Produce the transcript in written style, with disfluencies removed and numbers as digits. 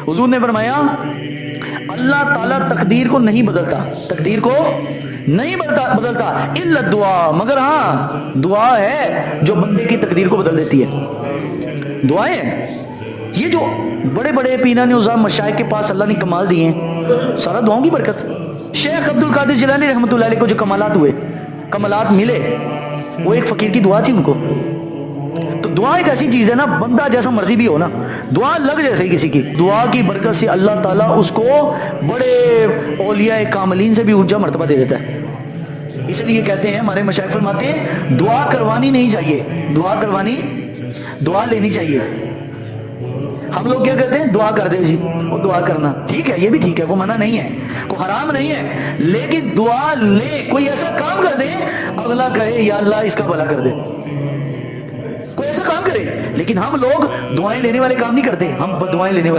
حضور نے فرمایا اللہ تعالیٰ تقدیر کو نہیں بدلتا، تقدیر کو نہیں بدلتا الا دعا، مگر ہاں دعا ہے جو بندے کی تقدیر کو بدل دیتی ہے۔ دعائیں ہیں یہ جو بڑے بڑے پیران عظام مشائخ کے پاس اللہ نے کمال دیے ہیں، سارا دعاؤں کی برکت۔ شیخ عبد القادر جیلانی رحمۃ اللہ علیہ کو جو کمالات ہوئے، کمالات ملے، وہ ایک فقیر کی دعا تھی ان کو۔ تو دعا ایک ایسی چیز ہے نا، بندہ جیسا مرضی بھی ہو نا، دعا لگ جیسے ہی کسی کی، دعا کی برکت سے اللہ تعالیٰ اس کو بڑے اولیاء کاملین سے بھی اونچا مرتبہ دے دیتا ہے۔ اس لیے کہتے ہیں ہمارے مشائخ فرماتے ہیں دعا کروانی نہیں چاہیے، دعا لینی چاہیے۔ ہم لوگ کیا کہتے ہیں دعا کر دے جی، وہ دعا کرنا ٹھیک ہے، یہ بھی ٹھیک ہے، کوئی منع نہیں ہے، کوئی حرام نہیں ہے، لیکن دعا لے، کوئی ایسا کام کر دے اگلا کہے یا اللہ اس کا بھلا کر دے، کوئی ایسا کام کرے۔ لیکن ہم لوگ دعائیں لینے والے کام نہیں کرتے، ہم دعائیں لینے والے